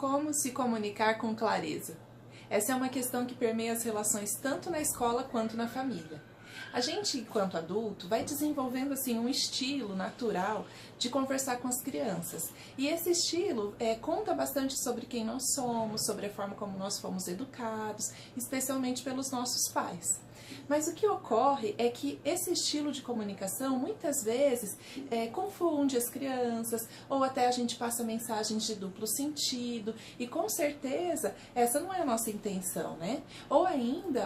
Como se comunicar com clareza? Essa é uma questão que permeia as relações tanto na escola quanto na família. A gente, enquanto adulto, vai desenvolvendo assim um estilo natural de conversar com as crianças. E esse estilo conta bastante sobre quem nós somos, sobre a forma como nós fomos educados, especialmente pelos nossos pais. Mas o que ocorre é que esse estilo de comunicação muitas vezes confunde as crianças, ou até a gente passa mensagens de duplo sentido, e com certeza essa não é a nossa intenção, né? Ou ainda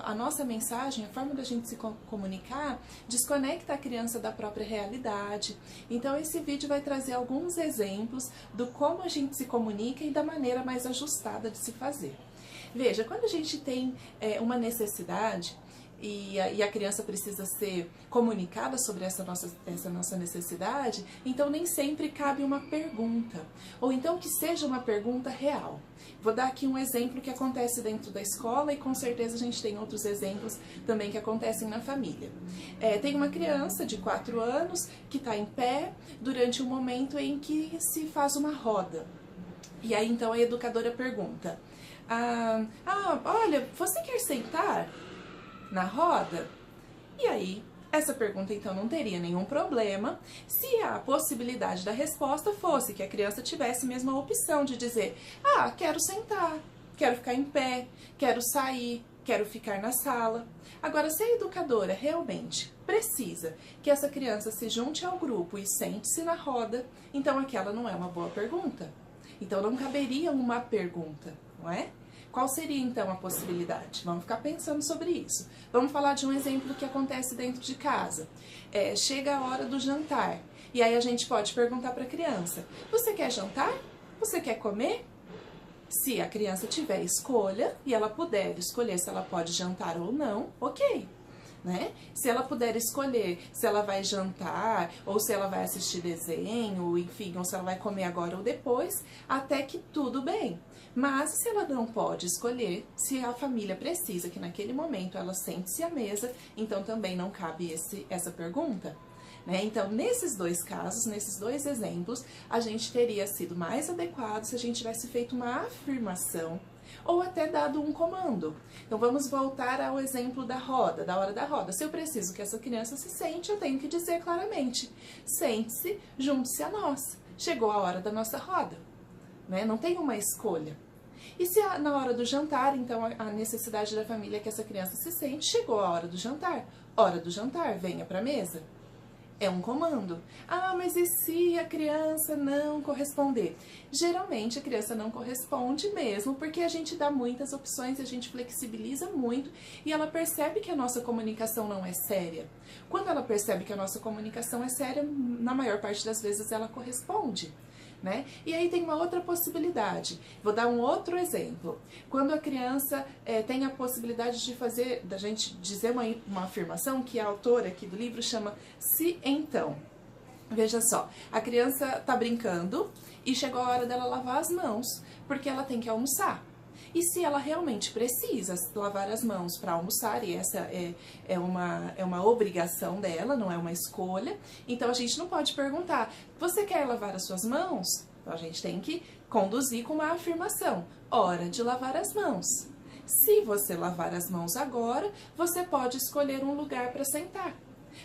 a nossa mensagem, a forma da gente se comunicar, desconecta a criança da própria realidade. Então esse vídeo vai trazer alguns exemplos do como a gente se comunica e da maneira mais ajustada de se fazer. Veja, quando a gente tem uma necessidade e a criança precisa ser comunicada sobre essa nossa necessidade, então nem sempre cabe uma pergunta, ou então que seja uma pergunta real. Vou dar aqui um exemplo que acontece dentro da escola e com certeza a gente tem outros exemplos também que acontecem na família. Tem uma criança de 4 anos que está em pé durante um momento em que se faz uma roda. E aí então a educadora pergunta: olha, você quer sentar na roda? E aí, essa pergunta então não teria nenhum problema se a possibilidade da resposta fosse que a criança tivesse mesmo a opção de dizer: quero sentar, quero ficar em pé, quero sair, quero ficar na sala. Agora, se a educadora realmente precisa que essa criança se junte ao grupo e sente-se na roda, então aquela não é uma boa pergunta. Então não caberia uma pergunta, não é? Qual seria então a possibilidade? Vamos ficar pensando sobre isso. Vamos falar de um exemplo que acontece dentro de casa. Chega a hora do jantar e aí a gente pode perguntar para a criança: você quer jantar? Você quer comer? Se a criança tiver escolha e ela puder escolher se ela pode jantar ou não, ok. Né? Se ela puder escolher se ela vai jantar ou se ela vai assistir desenho, enfim, ou se ela vai comer agora ou depois, até que tudo bem. Mas se ela não pode escolher, se a família precisa que naquele momento ela sente-se à mesa, então também não cabe essa pergunta. Né? Então, nesses dois casos, nesses dois exemplos, a gente teria sido mais adequado se a gente tivesse feito uma afirmação ou até dado um comando. Então vamos voltar ao exemplo da roda, da hora da roda. Se eu preciso que essa criança se sente, eu tenho que dizer claramente: sente-se, junte-se a nós. Chegou a hora da nossa roda. Né? Não tem uma escolha. E se na hora do jantar, então a necessidade da família é que essa criança se sente, chegou a hora do jantar. Hora do jantar, venha para a mesa. É um comando. Mas e se a criança não corresponder? Geralmente a criança não corresponde mesmo, porque a gente dá muitas opções, a gente flexibiliza muito e ela percebe que a nossa comunicação não é séria. Quando ela percebe que a nossa comunicação é séria, na maior parte das vezes ela corresponde. Né? E aí tem uma outra possibilidade. Vou dar um outro exemplo. Quando a criança tem a possibilidade de fazer, da gente dizer uma afirmação que a autora aqui do livro chama se então. Veja só, a criança está brincando e chegou a hora dela lavar as mãos, porque ela tem que almoçar. E se ela realmente precisa lavar as mãos para almoçar, e essa é uma obrigação dela, não é uma escolha, então a gente não pode perguntar: você quer lavar as suas mãos? Então a gente tem que conduzir com uma afirmação: hora de lavar as mãos. Se você lavar as mãos agora, você pode escolher um lugar para sentar.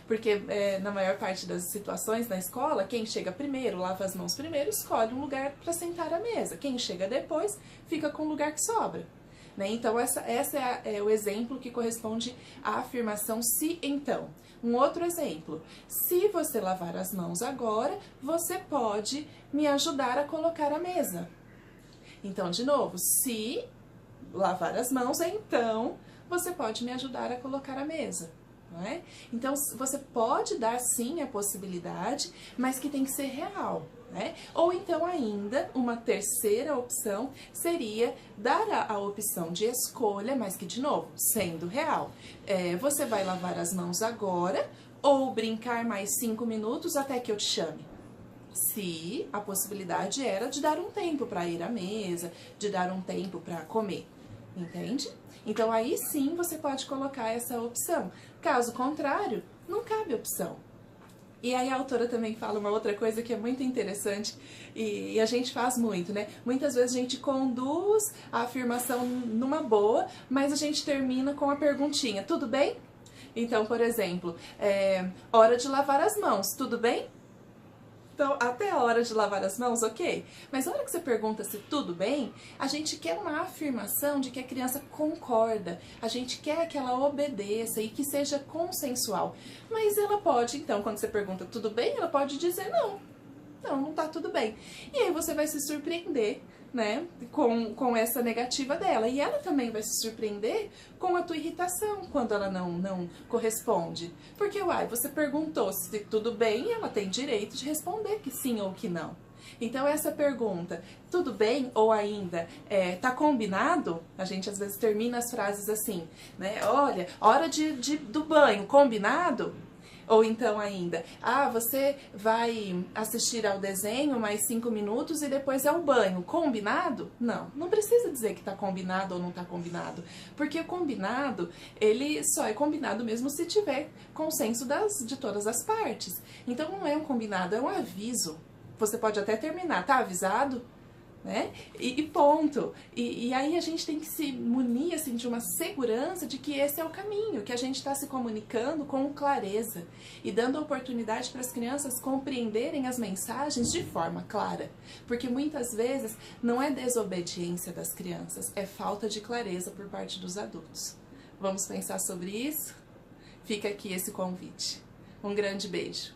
Porque na maior parte das situações na escola, quem chega primeiro, lava as mãos primeiro, escolhe um lugar para sentar à mesa. Quem chega depois, fica com o lugar que sobra. Né? Então essa é o exemplo que corresponde à afirmação se então. Um outro exemplo: se você lavar as mãos agora, você pode me ajudar a colocar a mesa. Então, de novo, se lavar as mãos, então você pode me ajudar a colocar a mesa. Não é? Então você pode dar sim a possibilidade, mas que tem que ser real. Né? Ou então ainda, uma terceira opção seria dar a opção de escolha, mas que de novo, sendo real. Você vai lavar as mãos agora ou brincar mais 5 minutos até que eu te chame? Se a possibilidade era de dar um tempo para ir à mesa, de dar um tempo para comer. Entende? Então aí sim você pode colocar essa opção. Caso contrário, não cabe opção. E aí a autora também fala uma outra coisa que é muito interessante e a gente faz muito, né? Muitas vezes a gente conduz a afirmação numa boa, mas a gente termina com a perguntinha, tudo bem? Então, por exemplo, hora de lavar as mãos, tudo bem? Então, até a hora de lavar as mãos, ok. Mas a hora que você pergunta se tudo bem, a gente quer uma afirmação de que a criança concorda. A gente quer que ela obedeça e que seja consensual. Mas ela pode, então, quando você pergunta tudo bem, ela pode dizer não. Não tá tudo bem. E aí você vai se surpreender, né, com essa negativa dela. E ela também vai se surpreender com a tua irritação quando ela não corresponde. Porque, uai, você perguntou se tudo bem e ela tem direito de responder que sim ou que não. Então essa pergunta, tudo bem ou ainda tá combinado? A gente às vezes termina as frases assim, né? Olha, hora do banho, combinado? Ou então ainda, você vai assistir ao desenho mais 5 minutos e depois ao banho, combinado? Não, não precisa dizer que está combinado ou não está combinado, porque o combinado, ele só é combinado mesmo se tiver consenso de todas as partes. Então não é um combinado, é um aviso. Você pode até terminar, tá avisado? Né? E ponto. E aí a gente tem que se munir assim, de uma segurança de que esse é o caminho, que a gente está se comunicando com clareza e dando oportunidade para as crianças compreenderem as mensagens de forma clara. Porque muitas vezes não é desobediência das crianças, é falta de clareza por parte dos adultos. Vamos pensar sobre isso? Fica aqui esse convite. Um grande beijo.